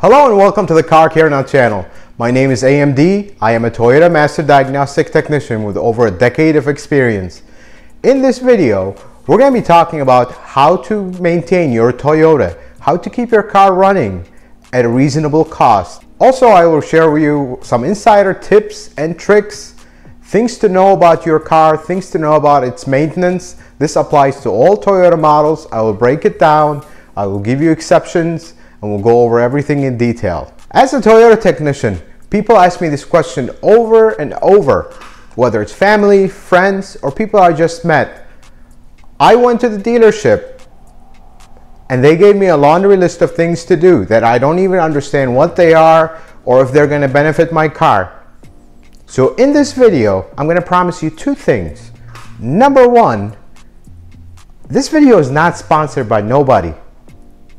Hello and welcome to the Car Care Now channel. My name is AMD. I am a Toyota Master Diagnostic Technician with over a decade of experience. In this video, we're going to be talking about how to maintain your Toyota, how to keep your car running at a reasonable cost. Also, I will share with you some insider tips and tricks, things to know about your car, things to know about its maintenance. This applies to all Toyota models. I will break it down. I will give you exceptions, and we'll go over everything in detail. As a Toyota technician, people ask me this question over and over, whether it's family, friends, or people I just met. I went to the dealership and they gave me a laundry list of things to do that I don't even understand what they are or if they're going to benefit my car. So in this video, I'm going to promise you two things. Number one, this video is not sponsored by nobody.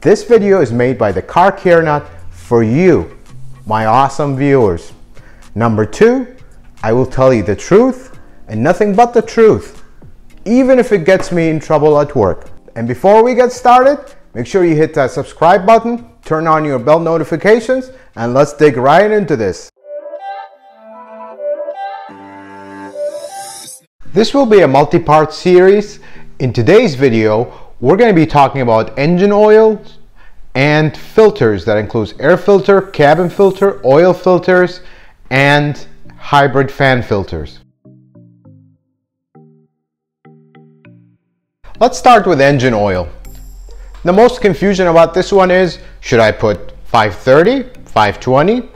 This video is made by the Car Care Nut for you, my awesome viewers. Number two, I will tell you the truth and nothing but the truth, even if it gets me in trouble at work. And before we get started, make sure you hit that subscribe button, turn on your bell notifications, and let's dig right into this. This will be a multi-part series. In today's video, we're going to be talking about engine oils and filters. That includes air filter, cabin filter, oil filters, and hybrid fan filters. Let's start with engine oil. The most confusion about this one is, should I put 530, 520,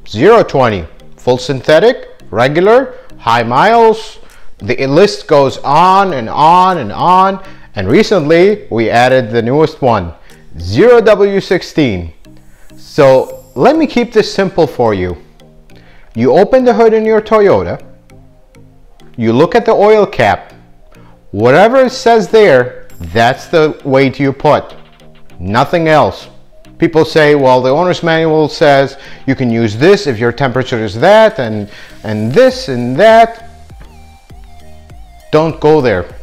020, full synthetic, regular, high miles? The list goes on and on and on. And recently we added the newest one, 0W16. So let me keep this simple for you. You open the hood in your Toyota, you look at the oil cap, whatever it says there, that's the weight you put, nothing else. People say, well, the owner's manual says you can use this if your temperature is that and this and that. Don't go there.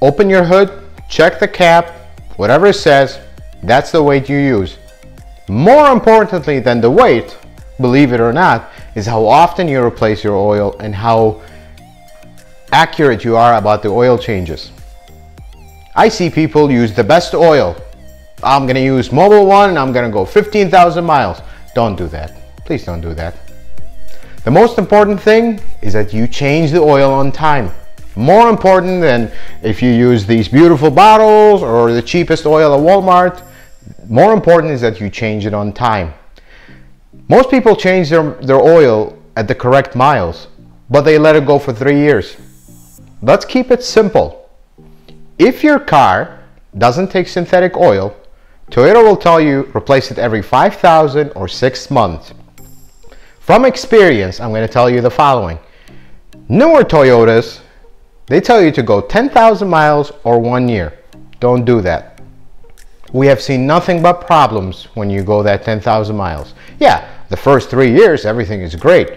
Open your hood, check the cap, whatever it says, that's the weight you use. More importantly than the weight, believe it or not, is how often you replace your oil and how accurate you are about the oil changes. I see people use the best oil. I'm going to use Mobil 1 and I'm going to go 15,000 miles. Don't do that. Please don't do that. The most important thing is that you change the oil on time. More important than if you use these beautiful bottles or the cheapest oil at Walmart. More important is that you change it on time. Most people change their oil at the correct miles, but they let it go for 3 years. Let's keep it simple. If your car doesn't take synthetic oil, Toyota will tell you replace it every 5,000 or 6 months. From experience, I'm going to tell you the following. Newer Toyotas, they tell you to go 10,000 miles or 1 year. Don't do that. We have seen nothing but problems when you go that 10,000 miles. Yeah, the first 3 years, everything is great.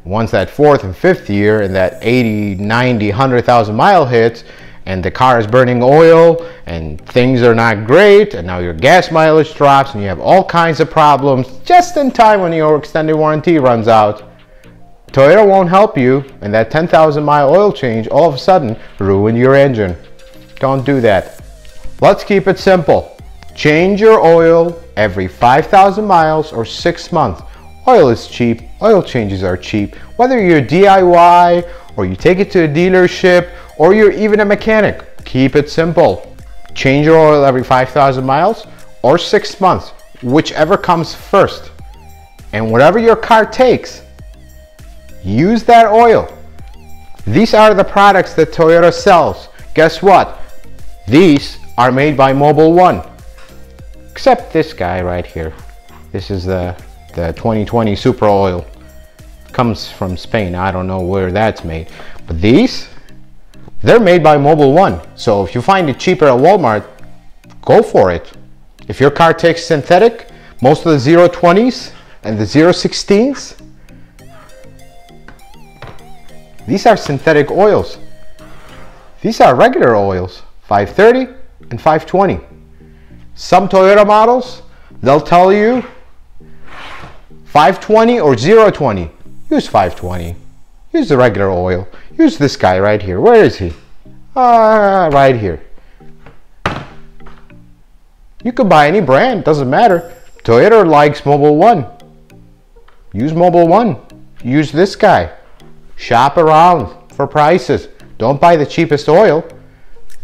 Once that fourth and fifth year and that 80, 90, 100,000 mile hits and the car is burning oil and things are not great and now your gas mileage drops and you have all kinds of problems just in time when your extended warranty runs out, Toyota won't help you, and that 10,000 mile oil change all of a sudden ruined your engine. Don't do that. Let's keep it simple. Change your oil every 5,000 miles or 6 months. Oil is cheap. Oil changes are cheap. Whether you're DIY or you take it to a dealership or you're even a mechanic, keep it simple. Change your oil every 5,000 miles or 6 months, whichever comes first. And whatever your car takes, use that oil. These are the products that Toyota sells. Guess what? These are made by Mobil 1. Except this guy right here. This is the 2020 Supra oil. Comes from Spain. I don't know where that's made. But these, they're made by Mobil 1. So if you find it cheaper at Walmart, go for it. If your car takes synthetic, most of the 020s and the 016s, these are synthetic oils. These are regular oils, 530 and 520. Some Toyota models, they'll tell you 520 or 020? Use 520. Use the regular oil. Use this guy right here. Where is he? Right here. You could buy any brand, doesn't matter. Toyota likes Mobil 1. Use Mobil 1. Use this guy. Shop around for prices. Don't buy the cheapest oil.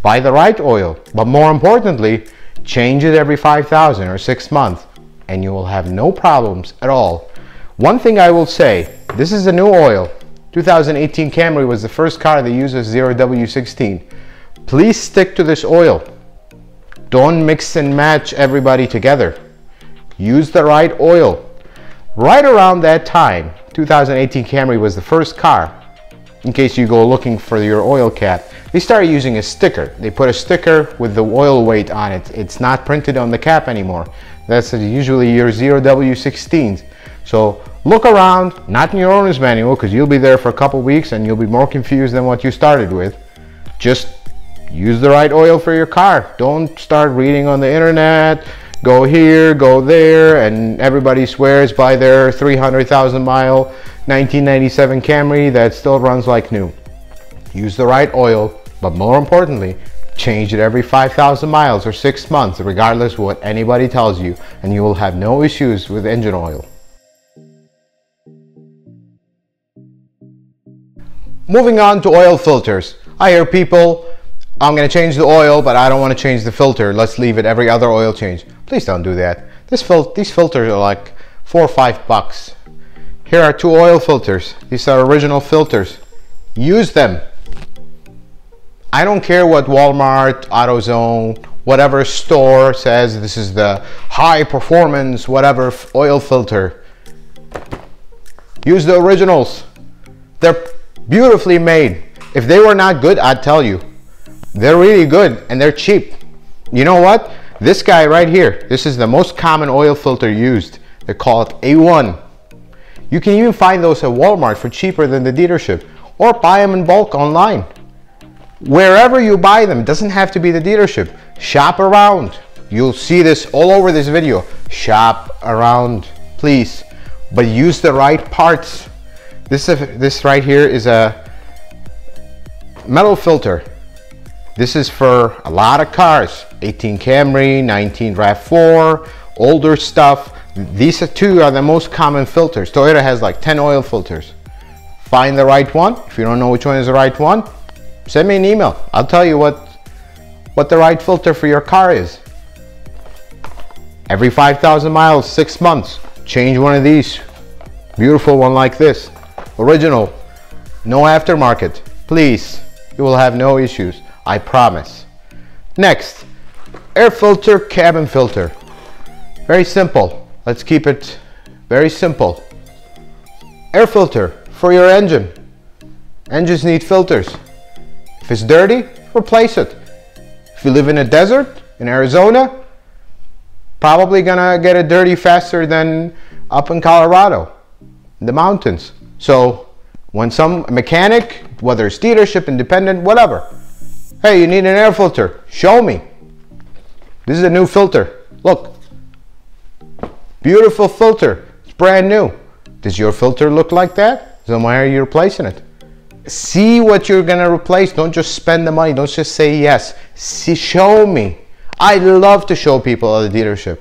Buy the right oil. But more importantly, change it every 5,000 or 6 months and you will have no problems at all. One thing I will say, this is a new oil. 2018 Camry was the first car that uses 0W16. Please stick to this oil. Don't mix and match everybody together. Use the right oil. Right around that time, 2018 Camry was the first car, in case you go looking for your oil cap, they started using a sticker. They put a sticker with the oil weight on it. It's not printed on the cap anymore. That's usually your 0W16s. So look around, not in your owner's manual, because you'll be there for a couple weeks and you'll be more confused than what you started with. Just use the right oil for your car. Don't start reading on the internet, go here, go there, and everybody swears by their 300,000 mile 1997 Camry that still runs like new. Use the right oil, but more importantly, change it every 5,000 miles or 6 months, regardless of what anybody tells you, and you will have no issues with engine oil. Moving on to oil filters. I hear people, I'm going to change the oil, but I don't want to change the filter. Let's leave it every other oil change. Please don't do that. These filters are like $4 or $5. Here are 2 oil filters. These are original filters. Use them. I don't care what Walmart, AutoZone, whatever store says this is the high performance whatever oil filter. Use the originals. They're beautifully made. If they were not good, I'd tell you. They're really good and they're cheap. You know what? This guy right here, this is the most common oil filter used. They call it A1. You can even find those at Walmart for cheaper than the dealership, or buy them in bulk online. Wherever you buy them, it doesn't have to be the dealership. Shop around. You'll see this all over this video. Shop around, please, but use the right parts. This right here is a metal filter. This is for a lot of cars, 18 Camry, 19 RAV4, older stuff. These 2 are the most common filters. Toyota has like 10 oil filters. Find the right one. If you don't know which one is the right one, send me an email. I'll tell you what the right filter for your car is. Every 5,000 miles, 6 months, change one of these. Beautiful one like this. Original, no aftermarket. Please, you will have no issues. I promise. Next, air filter, cabin filter. Very simple. Let's keep it very simple. Air filter for your engine. Engines need filters. If it's dirty, replace it. If you live in a desert in Arizona, probably gonna get it dirty faster than up in Colorado, in the mountains. So when some mechanic, whether it's dealership, independent, whatever, hey, you need an air filter, show me. This is a new filter. Look, beautiful filter. It's brand new. Does your filter look like that? Then why are you replacing it? See what you're gonna replace. Don't just spend the money. Don't just say yes. See, show me. I love to show people at the dealership,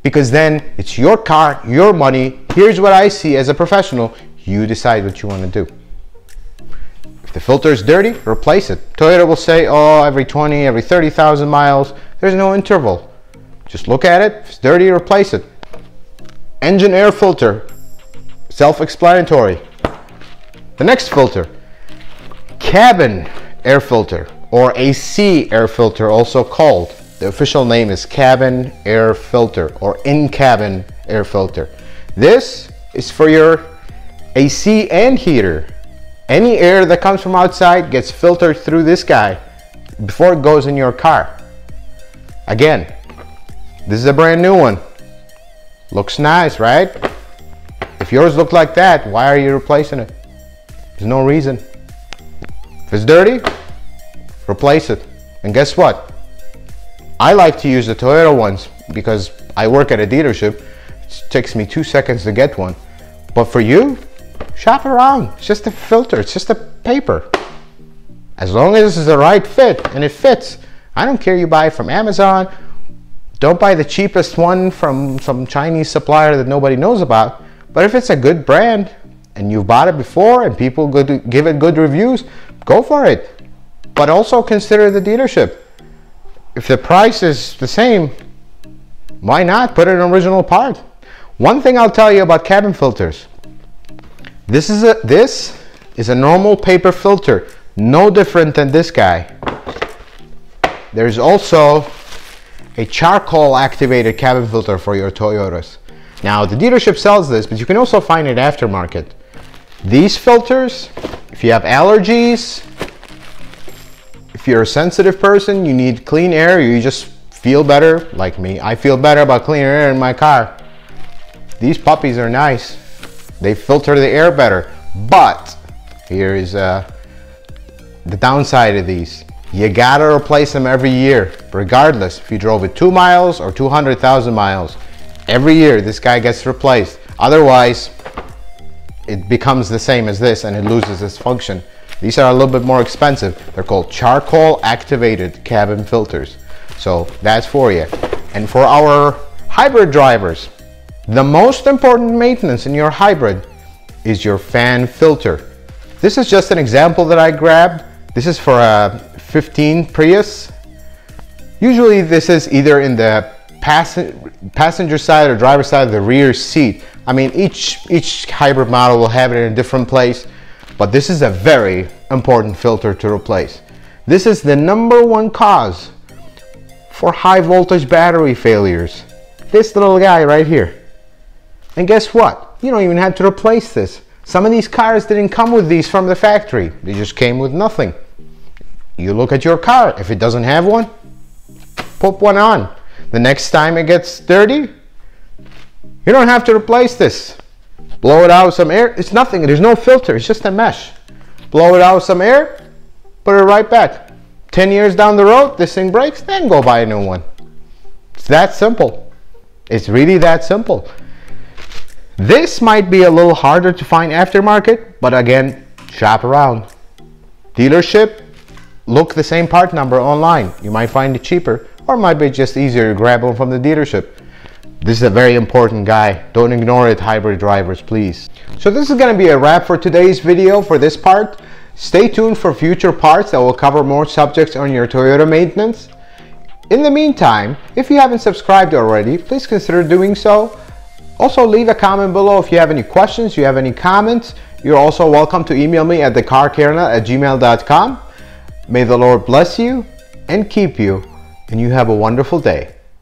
because then it's your car, your money. Here's what I see as a professional. You decide what you want to do. If the filter is dirty, replace it. Toyota will say, oh, every 20, every 30,000 miles. There's no interval. Just look at it. If it's dirty, replace it. Engine air filter, self-explanatory. The next filter, cabin air filter, or AC air filter, also called. The official name is cabin air filter, or in-cabin air filter. This is for your AC and heater. Any air that comes from outside gets filtered through this guy before it goes in your car. Again, this is a brand new one. Looks nice, right? If yours look like that, why are you replacing it? There's no reason. If it's dirty, replace it. And guess what? I like to use the Toyota ones because I work at a dealership. It takes me 2 seconds to get one. But for you, shop around. It's just a filter, it's just a paper. As long as it's the right fit and it fits, I don't care you buy it from Amazon. Don't buy the cheapest one from some Chinese supplier that nobody knows about. But if it's a good brand and you've bought it before and people give it good reviews, go for it. But also consider the dealership. If the price is the same, why not put an original part? One thing I'll tell you about cabin filters. This is a normal paper filter, no different than this guy. There's also a charcoal activated cabin filter for your Toyotas. Now the dealership sells this, but you can also find it aftermarket. These filters, if you have allergies, if you're a sensitive person, you need clean air, you just feel better, like me, I feel better about clean air in my car. These puppies are nice. They filter the air better, but here is the downside of these. You gotta replace them every year, regardless if you drove it 2 miles or 200,000 miles. Every year this guy gets replaced. Otherwise, it becomes the same as this and it loses its function. These are a little bit more expensive. They're called charcoal activated cabin filters. So that's for you. And for our hybrid drivers, the most important maintenance in your hybrid is your fan filter. This is just an example that I grabbed. This is for a 15 Prius. Usually this is either in the passenger side or driver side of the rear seat. I mean, each hybrid model will have it in a different place, but this is a very important filter to replace. This is the #1 cause for high voltage battery failures. This little guy right here. And guess what? You don't even have to replace this. Some of these cars didn't come with these from the factory. They just came with nothing. You look at your car. If it doesn't have one, put one on. The next time it gets dirty, you don't have to replace this. Blow it out with some air. It's nothing. There's no filter. It's just a mesh. Blow it out with some air, put it right back. 10 years down the road, this thing breaks, then go buy a new one. It's that simple. It's really that simple. This might be a little harder to find aftermarket, but again, shop around. Dealership, look the same part number online. You might find it cheaper, or it might be just easier to grab them from the dealership. This is a very important guy. Don't ignore it, hybrid drivers, please. So this is going to be a wrap for today's video for this part. Stay tuned for future parts that will cover more subjects on your Toyota maintenance. In the meantime, if you haven't subscribed already, please consider doing so. Also, leave a comment below if you have any questions, you have any comments. You're also welcome to email me at thecarcarenut@gmail.com. May the Lord bless you and keep you, and you have a wonderful day.